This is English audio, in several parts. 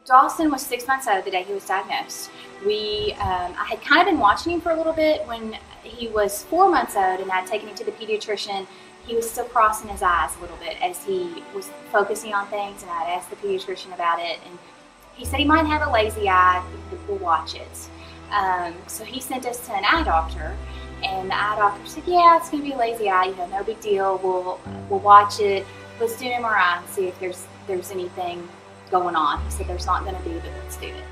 Dawson was 6 months old the day he was diagnosed. I had kind of been watching him for a little bit. When he was 4 months old and I'd taken him to the pediatrician, he was still crossing his eyes a little bit as he was focusing on things, and I'd asked the pediatrician about it, and he said he might have a lazy eye. We'll watch it. So he sent us to an eye doctor, and the eye doctor said, yeah, it's going to be a lazy eye, no big deal. We'll watch it. Let's do an MRI and see if there's anything going on. He said there's not going to be, but let's do it.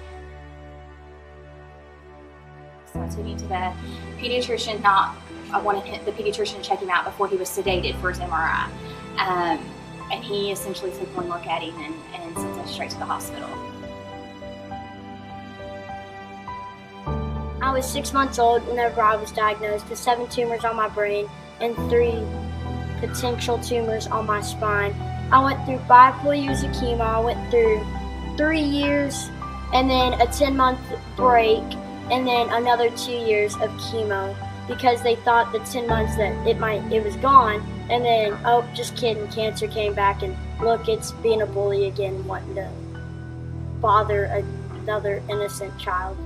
So I took him to the pediatrician. I wanted the pediatrician to check him out before he was sedated for his MRI. And he essentially took one look at him and sent us straight to the hospital. I was 6 months old whenever I was diagnosed with 7 tumors on my brain and 3 potential tumors on my spine. I went through 5 full years of chemo. I went through 3 years and then a 10-month break and then another 2 years of chemo because they thought the 10 months that it was gone, and then, oh, just kidding, cancer came back, and look, it's being a bully again, wanting to bother another innocent child.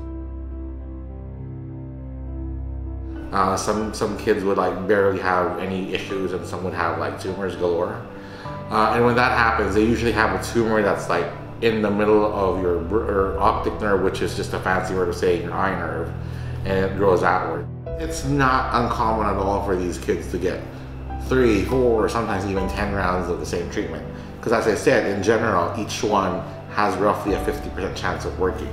Some kids would barely have any issues, and some would have tumors galore. And when that happens, they usually have a tumor that's in the middle of your optic nerve, which is just a fancy word of saying your eye nerve, and it grows outward. It's not uncommon at all for these kids to get 3, 4, or sometimes even 10 rounds of the same treatment. Because as I said, in general, each one has roughly a 50% chance of working.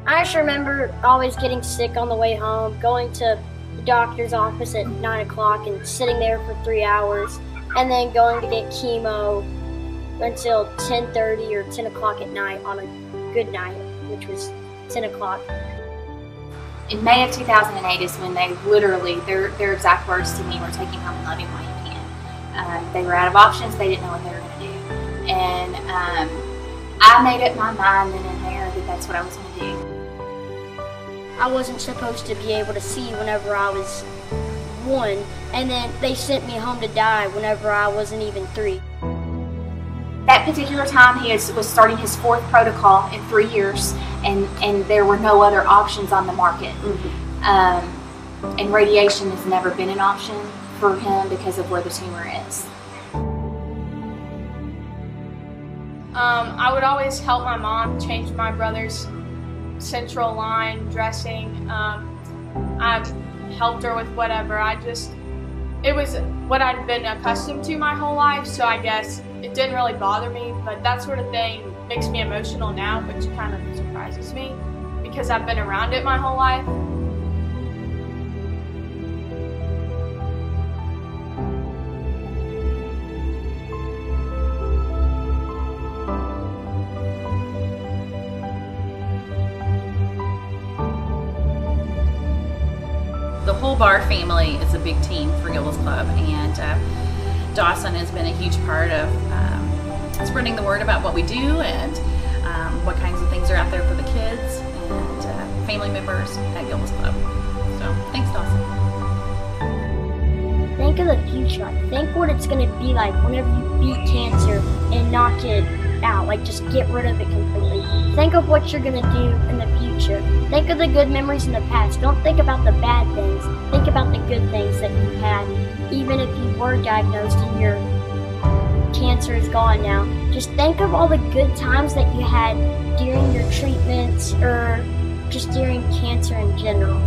I just remember always getting sick on the way home, going to the doctor's office at 9 o'clock and sitting there for 3 hours, and then going to get chemo until 10:30 or 10 o'clock at night on a good night, which was 10 o'clock. In May of 2008 is when they literally, their exact words to me were, take him home and love him while you can. They were out of options. They didn't know what they were going to do. And I made up my mind then and there that that's what I was going to do. I wasn't supposed to be able to see whenever I was 1, and then they sent me home to die whenever I wasn't even 3. That particular time, he was starting his 4th protocol in 3 years, and there were no other options on the market. And radiation has never been an option for him because of where the tumor is. I would always help my mom change my brother's central line dressing. I've helped her with whatever. It was what I'd been accustomed to my whole life, so I guess it didn't really bother me, but that sort of thing makes me emotional now, which kind of surprises me because I've been around it my whole life. The whole bar family is a big team for Gilda's Club, and Dawson has been a huge part of spreading the word about what we do and what kinds of things are out there for the kids and family members at Gilda's Club. So thanks, Dawson. Think of the future. Think what it's going to be like whenever you beat cancer and knock it out. Just get rid of it completely. Think of what you're going to do in the future. Think of the good memories in the past. Don't think about the bad things. Think about the good things that you had. Even if you were diagnosed and your cancer is gone now, just think of all the good times that you had during your treatments or just during cancer in general.